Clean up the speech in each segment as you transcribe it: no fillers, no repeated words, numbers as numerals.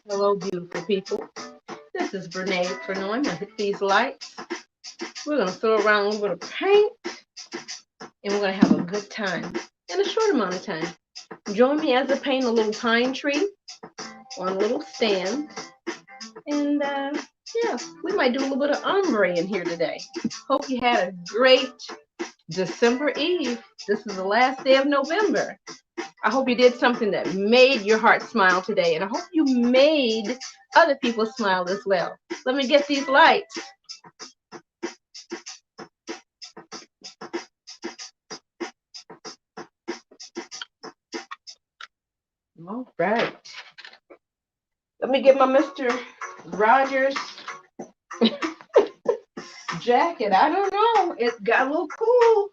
Hello, beautiful people. This is Brene Furnoy. I'm going to hit these lights. We're going to throw around a little bit of paint, and we're going to have a good time in a short amount of time. Join me as I paint a little pine tree on a little stand. And yeah, we might do a little bit of ombre in here today. Hope you had a great December Eve. This is the last day of November. I hope you did something that made your heart smile today, and I hope you made other people smile as well. Let me get these lights. All right. Let me get my Mr. Rogers jacket. I don't know. It got a little cool.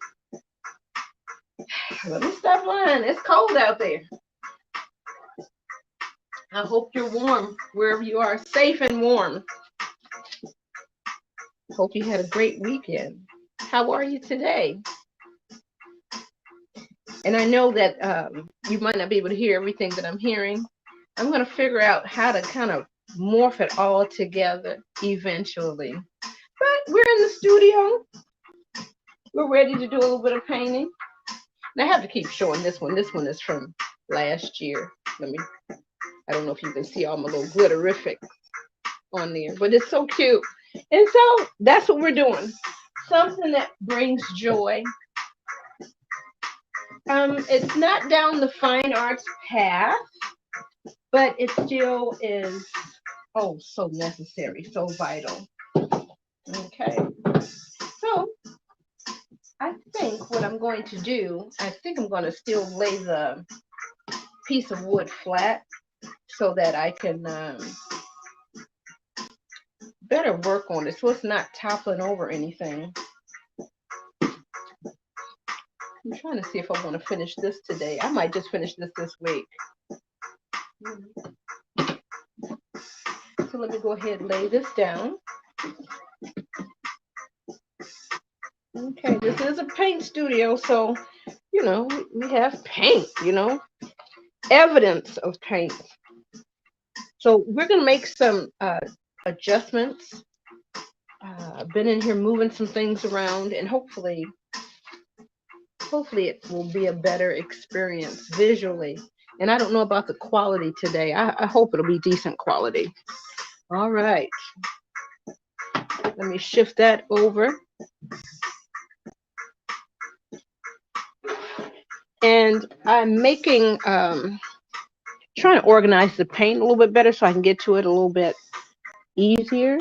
Let me stop lying. It's cold out there. I hope you're warm wherever you are, safe and warm. Hope you had a great weekend. How are you today? And I know that you might not be able to hear everything that I'm hearing. I'm going to figure out how to kind of morph it all together eventually. But we're in the studio. We're ready to do a little bit of painting. And I have to keep showing this one. This one is from last year. I don't know if you can see all my little glitterific on there, but it's so cute. And so that's what we're doing. Something that brings joy. It's not down the fine arts path, but it still is, oh, so necessary, so vital. Okay. So I think what I'm going to do, I think I'm going to still lay the piece of wood flat so that I can better work on it so it's not toppling over anything. I'm trying to see if I want to finish this today. I might just finish this week. So let me go ahead and lay this down. Okay, this is a paint studio, so, you know, we have paint, you know, evidence of paint. So we're going to make some adjustments. I've been in here moving some things around, and hopefully it will be a better experience visually. And I don't know about the quality today. I hope it'll be decent quality. All right. Let me shift that over. And I'm making, trying to organize the paint a little bit better so I can get to it a little bit easier.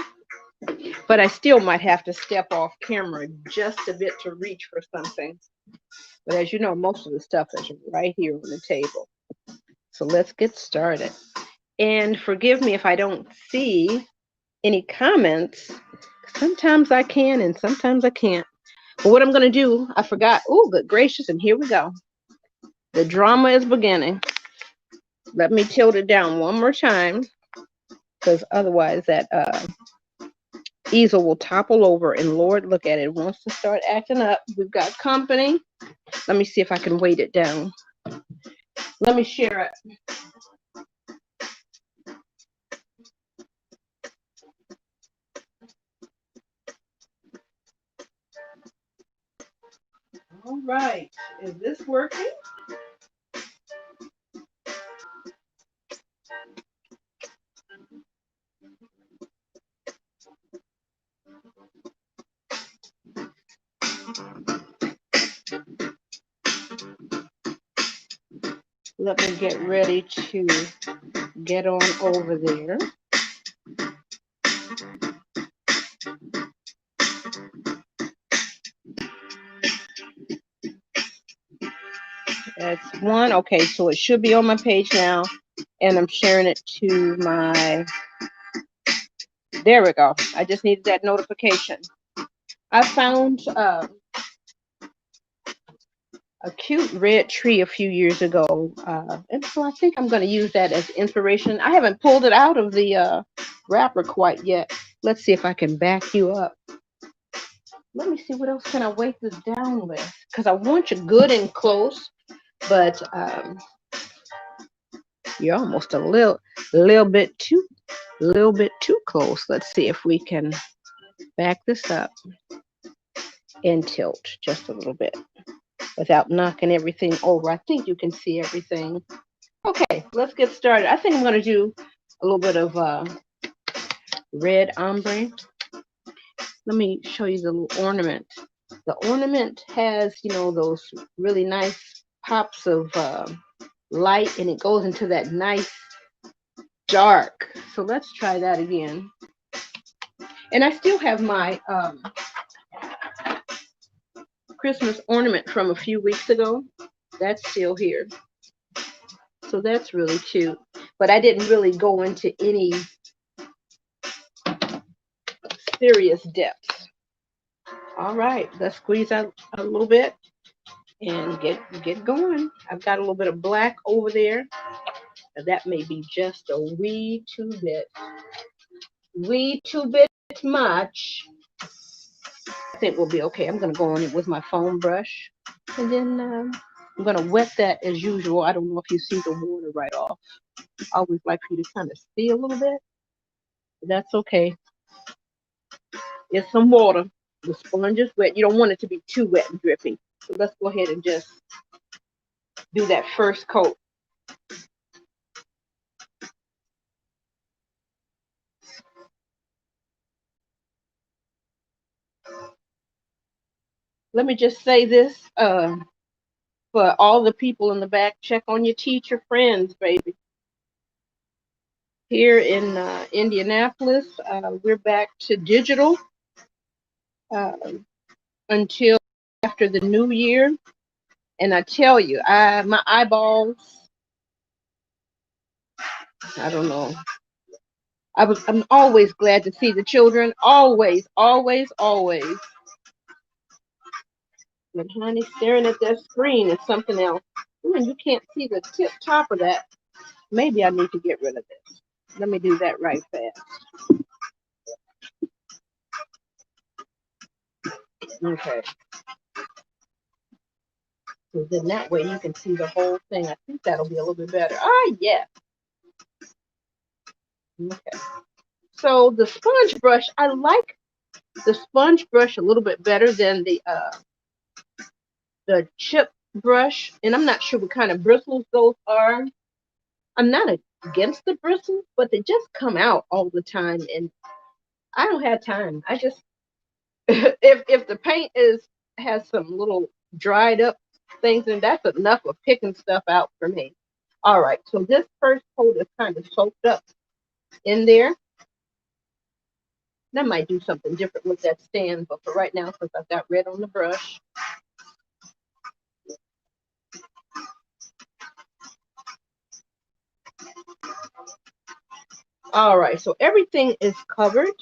But I still might have to step off camera just a bit to reach for something. But as you know, most of the stuff is right here on the table. So let's get started. And forgive me if I don't see any comments. Sometimes I can and sometimes I can't. But what I'm going to do, I forgot. Oh, good gracious. And here we go. The drama is beginning. Let me tilt it down one more time, because otherwise that easel will topple over, and Lord, look at it. It wants to start acting up. We've got company. Let me see if I can weight it down. Let me share it. All right. Is this working? Let me get ready to get on over there. That's one. Okay, so it should be on my page now, and I'm sharing it to my, there we go. I just needed that notification. I found a cute red tree a few years ago, and so I think I'm going to use that as inspiration. I haven't pulled it out of the wrapper quite yet. Let's see if I can back you up. Let me see, what else can I weight this down with? Because I want you good and close, but You're almost a little bit too close. Let's see if we can back this up and tilt just a little bit without knocking everything over. I think you can see everything. Okay, let's get started. I think I'm going to do a little bit of red ombre. Let me show you the little ornament. The ornament has, you know, those really nice pops of light, and it goes into that nice dark. So let's try that again. And I still have my Christmas ornament from a few weeks ago. That's still here. So that's really cute. But I didn't really go into any serious depths. All right, let's squeeze out a little bit and get going. I've got a little bit of black over there. That may be just a wee too bit much. I think we'll be okay. I'm going to go on it with my foam brush. And then I'm going to wet that as usual. I don't know if you see the water right off. I always like for you to kind of see a little bit. But that's okay. It's some water. The sponge is wet. You don't want it to be too wet and dripping. So let's go ahead and just do that first coat. Let me just say this for all the people in the back, check on your teacher friends, baby. Here in Indianapolis, we're back to digital until after the new year. And I tell you, my eyeballs, I don't know. I'm always glad to see the children. Always, always, always. But honey, staring at that screen is something else. Ooh, and you can't see the tip top of that. Maybe I need to get rid of this. Let me do that right fast. Okay. So then that way you can see the whole thing. I think that'll be a little bit better. Ah, yeah. Okay. So the sponge brush, I like the sponge brush a little bit better than the chip brush. And I'm not sure what kind of bristles those are. I'm not against the bristles, but they just come out all the time, and I don't have time. I just if the paint has some little dried up things, and that's enough of picking stuff out for me. All right, so this first coat is kind of soaked up in there. And I might do something different with that stand, but for right now, since I've got red on the brush. All right, so everything is covered.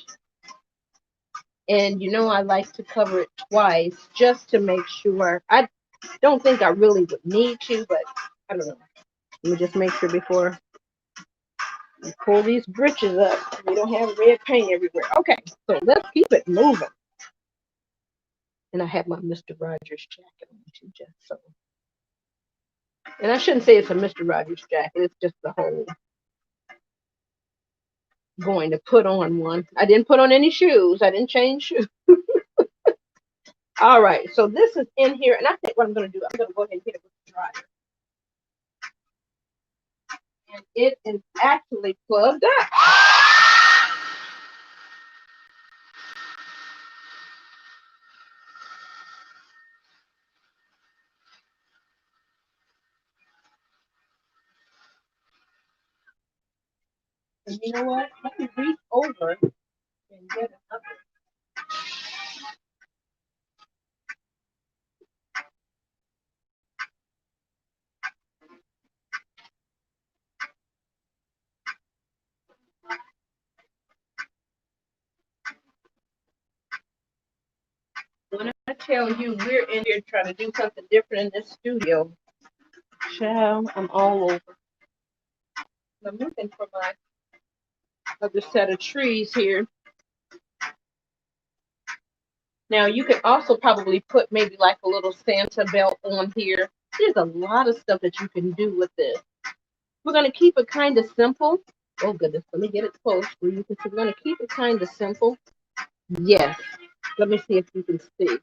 And you know I like to cover it twice just to make sure. I don't think I really would need to, but I don't know. Let me just make sure before I pull these britches up. We don't have red paint everywhere. Okay, so let's keep it moving. And I have my Mr. Rogers jacket on too, just so. And I shouldn't say it's a Mr. Rogers jacket. It's just the whole going to put on one. I didn't put on any shoes. I didn't change shoes. All right, so this is in here, and I think what I'm going to do, I'm going to go ahead and hit it with the dryer. And it is actually plugged up. And you know what? Let me reach over and get another. When I tell you we're in here trying to do something different in this studio, child, I'm all over. I'm looking for my other set of trees here. Now you could also probably put maybe like a little Santa belt on here. There's a lot of stuff that you can do with this. We're going to keep it kind of simple. Oh, goodness. Let me get it close where you can see. We're going to keep it kind of simple. Yes. Let me see if you can see.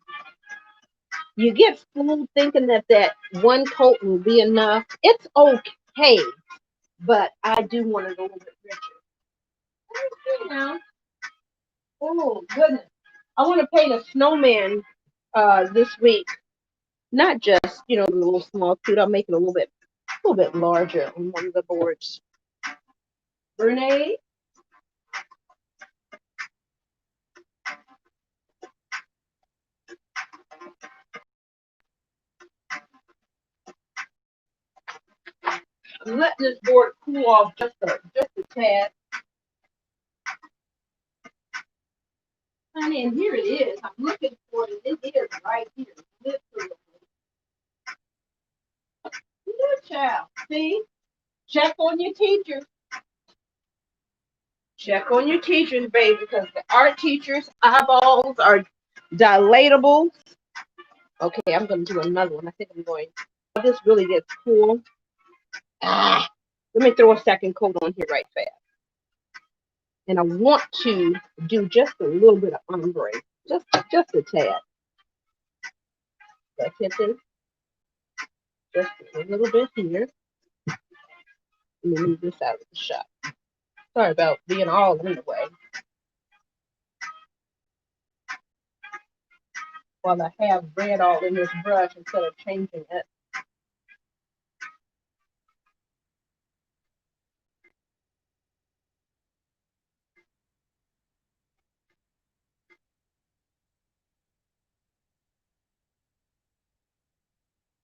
You get fooled thinking that that one coat will be enough. It's okay, but I do want it a little bit richer. Now, oh, goodness. I want to paint a snowman this week. Not just, you know, the little small cute. I'll make it a little bit larger on one of the boards. Renee? I'm letting this board cool off just a tad. Honey, and here it is. I'm looking for it. It is right here. Literally. Good child. See? Check on your teachers. Check on your teachers, baby, because the art teachers' eyeballs are dilatable. Okay, I'm going to do another one. I think I'm going. This really gets cool. Let me throw a second coat on here right fast. And I want to do just a little bit of ombre, just a tad. That's it. Just a little bit here. Let me move this out of the shot. Sorry about being all in the way. While I have red all in this brush instead of changing it.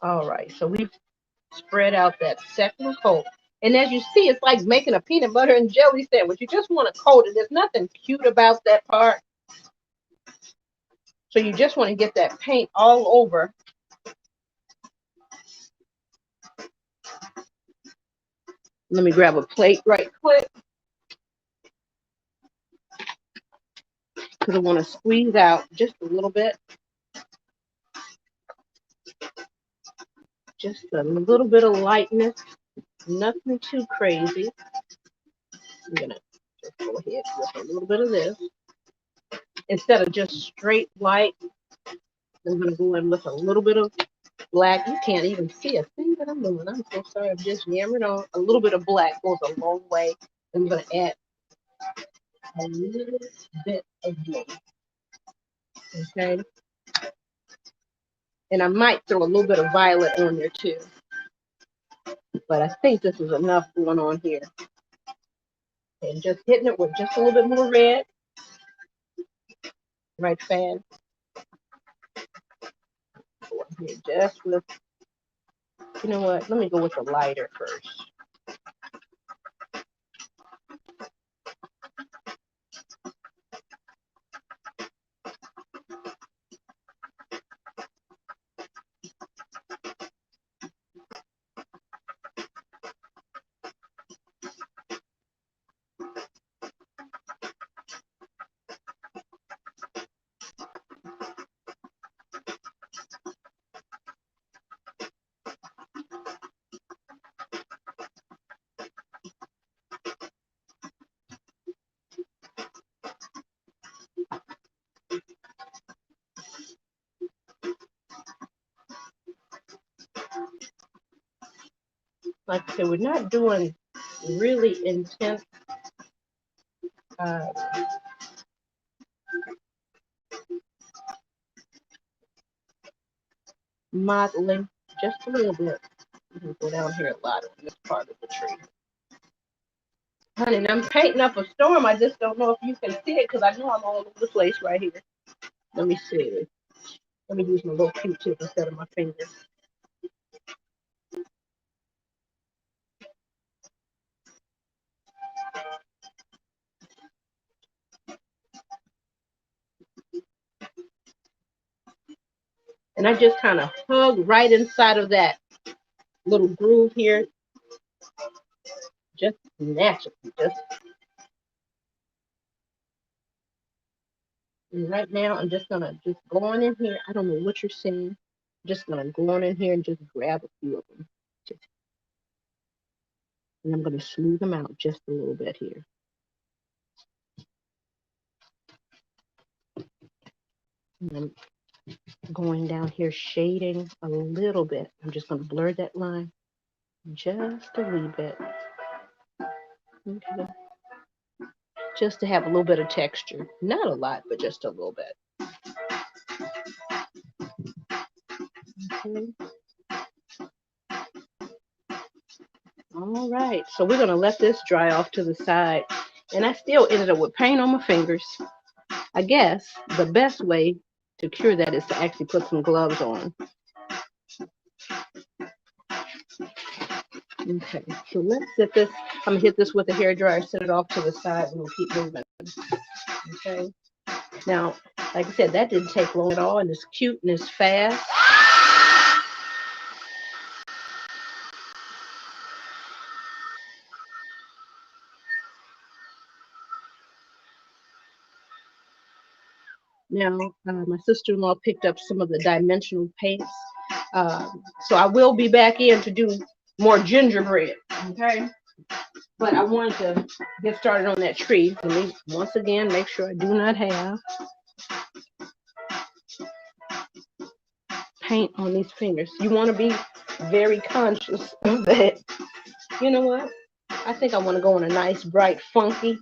All right, so we've spread out that second coat. And as you see, it's like making a peanut butter and jelly sandwich. You just want to coat it. There's nothing cute about that part. So you just want to get that paint all over. Let me grab a plate right quick. Because I want to squeeze out just a little bit. Just a little bit of lightness. Nothing too crazy. I'm going to just go ahead with a little bit of this. Instead of just straight white, I'm going to go in with a little bit of black. You can't even see a thing that I'm doing. I'm so sorry. I'm just yammering on. A little bit of black goes a long way. I'm going to add a little bit of blue. Okay. And I might throw a little bit of violet on there too. But I think this is enough going on here. And just hitting it with just a little bit more red. Right fast. Just with, you know what? Let me go with the lighter first. Like I said, we're not doing really intense modeling, just a little bit. You can go down here a lot on this part of the tree. Honey, and I'm painting up a storm. I just don't know if you can see it because I know I'm all over the place right here. Let me see. Let me use my little Q-tip instead of my finger. And I just kind of hug right inside of that little groove here. Just naturally. And right now, I'm just going to just go on in here. I don't know what you're seeing. I'm just going to go on in here and just grab a few of them. And I'm going to smooth them out just a little bit here. And I'm going down here shading a little bit. I'm just going to blur that line just a wee bit. Okay. Just to have a little bit of texture. Not a lot, but just a little bit. Okay. All right, so we're going to let this dry off to the side. And I still ended up with paint on my fingers. I guess the best way to cure that is to actually put some gloves on. Okay, so let's set this. I'm going to hit this with a hairdryer, set it off to the side, and we'll keep moving. Okay. Now, like I said, that didn't take long at all, and it's cute and it's fast. Now, my sister-in-law picked up some of the dimensional paints, so I will be back in to do more gingerbread. Okay, but I wanted to get started on that tree. Let me once again make sure I do not have paint on these fingers. You want to be very conscious of that. You know what? I think I want to go on a nice, bright, funky.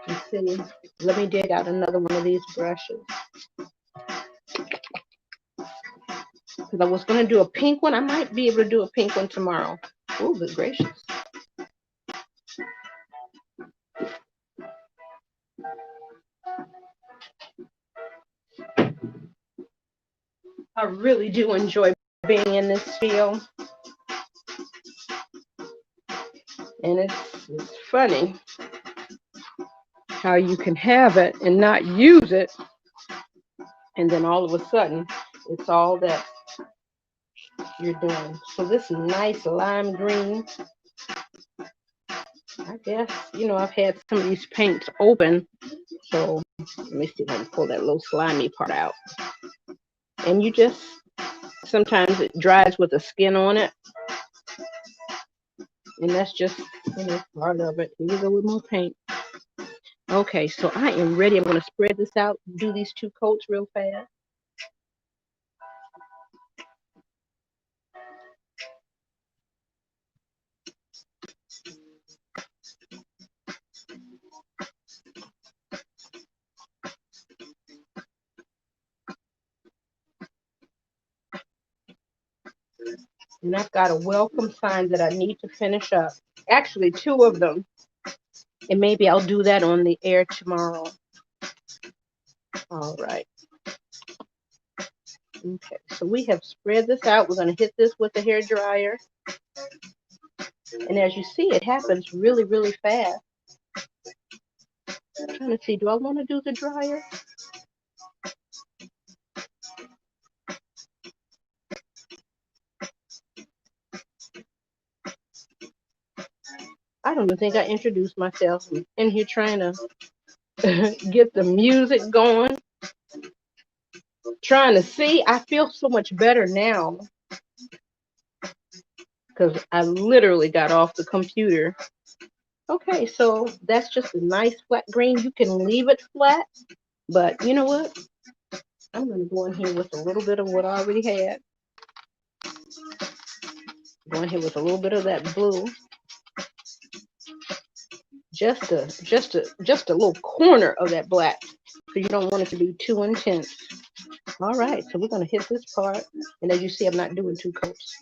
Let's see. Let me dig out another one of these brushes. Because I was going to do a pink one. I might be able to do a pink one tomorrow. Oh, good gracious. I really do enjoy being in this field. And it's funny how you can have it and not use it. And then all of a sudden, it's all that you're doing. So this nice lime green. I guess, you know, I've had some of these paints open. So let me see if I can pull that little slimy part out. And you just, sometimes it dries with the skin on it. And that's just, you know, part of it. Here we go with more paint. Okay, so I am ready. I'm going to spread this out, do these 2 coats real fast. And I've got a welcome sign that I need to finish up. Actually, 2 of them. And maybe I'll do that on the air tomorrow. All right. Okay, so we have spread this out. We're going to hit this with the hair dryer. And as you see, it happens really, really fast. I'm trying to see, do I want to do the dryer? I don't even think I introduced myself. I'm in here trying to get the music going. Trying to see. I feel so much better now because I literally got off the computer. Okay, so that's just a nice flat green. You can leave it flat, but you know what? I'm going to go in here with a little bit of what I already had. Go in here with a little bit of that blue. Just a little corner of that black. So you don't want it to be too intense. All right, so we're going to hit this part. And as you see, I'm not doing 2 coats.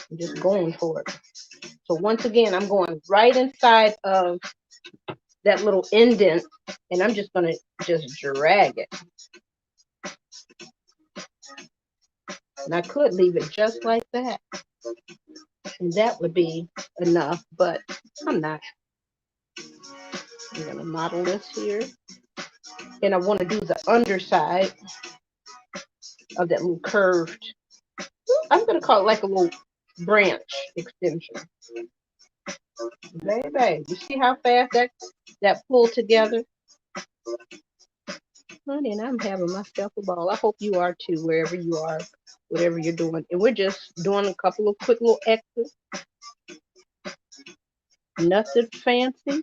I'm just going for it. So once again, I'm going right inside of that little indent. And I'm just going to just drag it. And I could leave it just like that. And that would be enough, but I'm not. I'm going to model this here. And I want to do the underside of that little curved, I'm going to call it like a little branch extension. Baby, you see how fast that pulled together? Honey, and I'm having myself a ball. I hope you are too, wherever you are. whatever you're doing. And we're just doing a couple of quick little X's. Nothing fancy.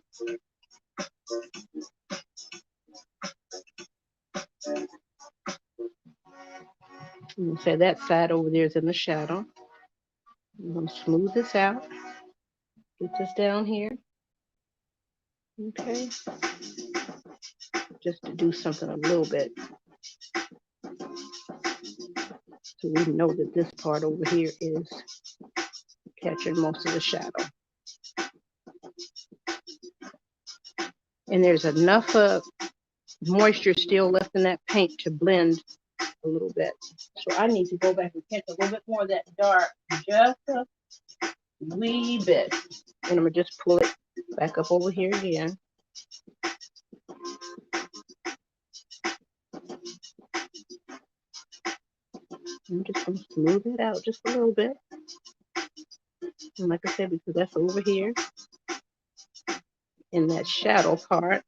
You can say that side over there is in the shadow. I'm going to smooth this out. Get this down here. Okay. Just to do something a little bit. So we know that this part over here is catching most of the shadow. And there's enough moisture still left in that paint to blend a little bit. So I need to go back and catch a little bit more of that dark, just a wee bit. And I'm going to just pull it back up over here again. I'm just going to smooth it out just a little bit. And like I said, because that's over here in that shadow part.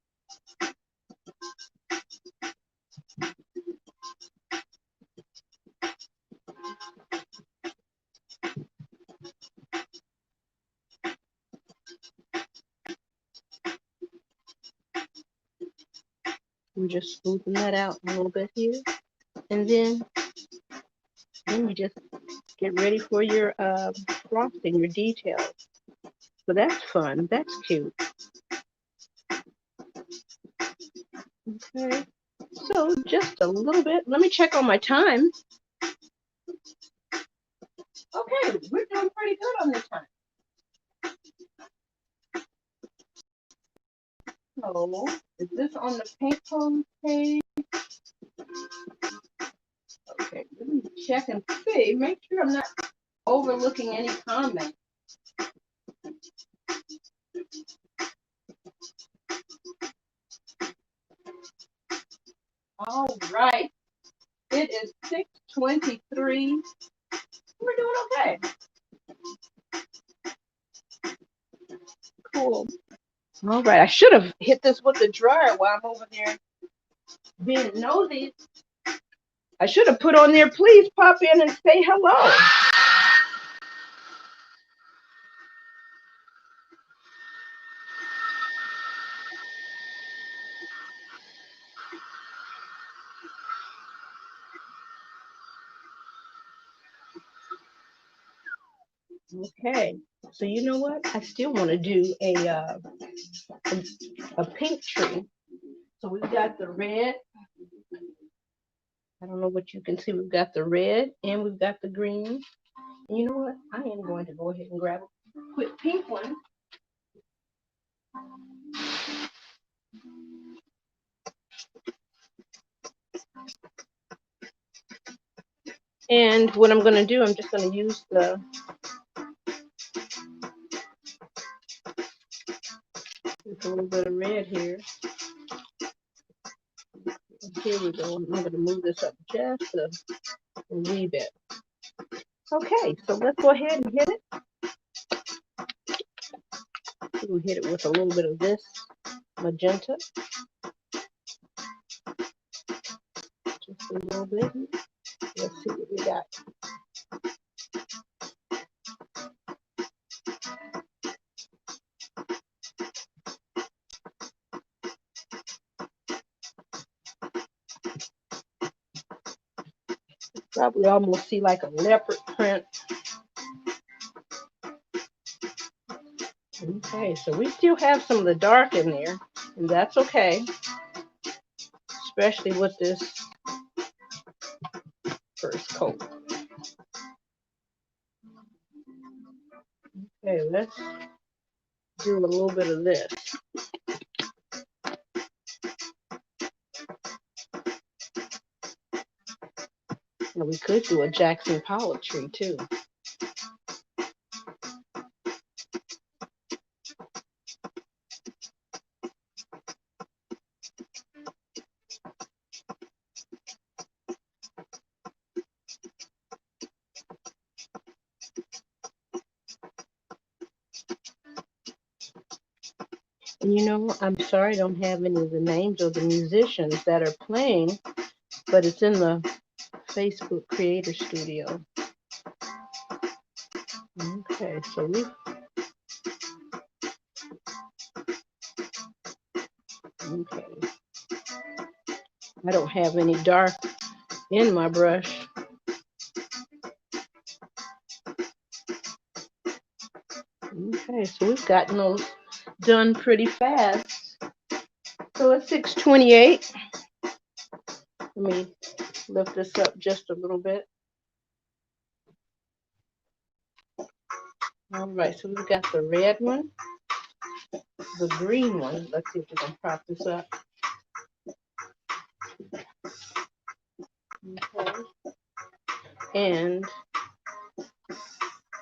I'm just smoothing that out a little bit here. And then you just get ready for your frosting, your details. So that's fun. That's cute. Okay. So just a little bit. Let me check on my time. Okay, we're doing pretty good on this time. So is this on the paint home page? Okay, let me check and see. Make sure I'm not overlooking any comments. All right. It is 6:23. We're doing okay. Cool. All right. I should have hit this with the dryer while I'm over there being nosy. I should have put on there, please pop in and say hello. Okay, so you know what? I still want to do a pink tree. So we've got the red. I don't know what you can see. We've got the red and we've got the green. And you know what? I am going to go ahead and grab a quick pink one. And what I'm going to do, I'm just going to use a little bit of red here. Here we go. I'm going to move this up just a wee bit. Okay, so let's go ahead and hit it. We'll hit it with a little bit of this magenta. Just a little bit. Let's see what we got. Probably almost see like a leopard print. Okay, so we still have some of the dark in there, and that's okay, especially with this first coat. Okay, let's do a little bit of this. Now we could do a Jackson Pollock tree too. And you know, I'm sorry I don't have any of the names of the musicians that are playing, but it's in the Facebook Creator Studio. Okay, so okay. I don't have any dark in my brush. Okay, so we've gotten those done pretty fast. So it's 6:28. Let me lift this up just a little bit. All right, so we've got the red one, the green one. Let's see if we can prop this up. Okay. And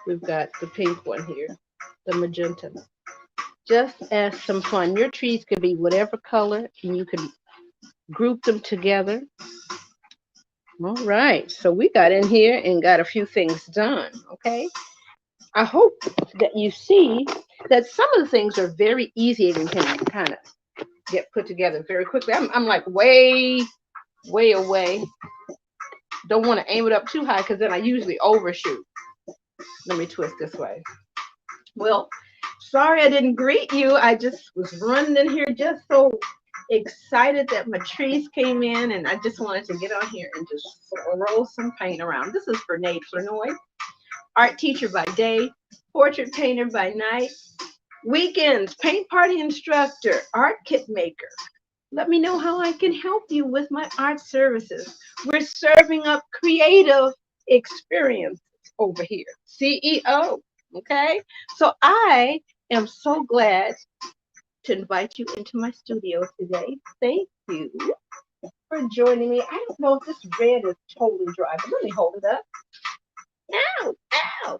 we've got the pink one here, the magenta. Just as some fun. Your trees could be whatever color, and you can group them together. All right, so we got in here and got a few things done, okay? I hope that you see that some of the things are very easy and can kind of get put together very quickly. I'm like way away. Don't want to aim it up too high because then I usually overshoot. Let me twist this way. Well, sorry I didn't greet you. I just was running in here just so excited that my trees came in, and I just wanted to get on here and just roll some paint around. This is for Nate Flanoy, art teacher by day, portrait painter by night, weekends, paint party instructor, art kit maker. Let me know how I can help you with my art services. We're serving up creative experiences over here. CEO, okay? So I am so glad to invite you into my studio today. Thank you for joining me. I don't know if this red is totally dry, but let me hold it up. Ow, ow.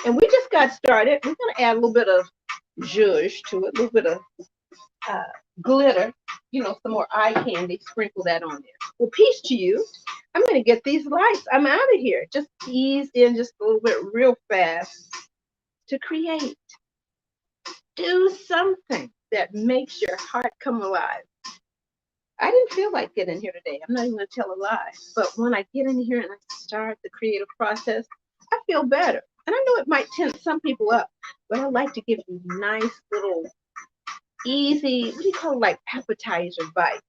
And we just got started. We're going to add a little bit of zhuzh to it, a little bit of glitter, you know, some more eye candy, sprinkle that on there. Well, peace to you. I'm going to get these lights. I'm out of here. Just ease in just a little bit real fast to create. Do something that makes your heart come alive. I didn't feel like getting here today. I'm not even going to tell a lie. But when I get in here and I start the creative process, I feel better. And I know it might tempt some people up, but I like to give you nice little easy, what do you call it, like appetizer bites.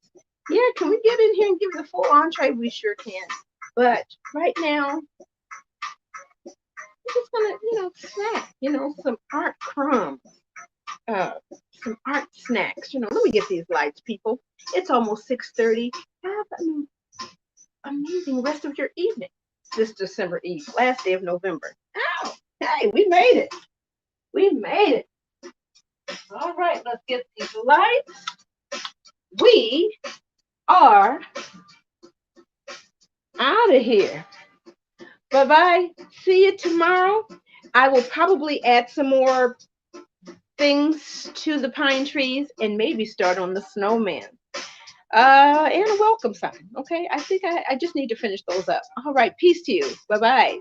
Yeah, can we get in here and give you the full entree? We sure can. But right now, I'm just gonna, snack, some art crumbs, some art snacks. Let me get these lights, people. It's almost 6:30. Have an amazing rest of your evening this December Eve, last day of November. Ow! Hey, we made it. We made it. All right, let's get these lights. We are out of here. Bye-bye. See you tomorrow. I will probably add some more things to the pine trees and maybe start on the snowman. And a welcome sign. Okay, I think I just need to finish those up. All right, peace to you. Bye-bye.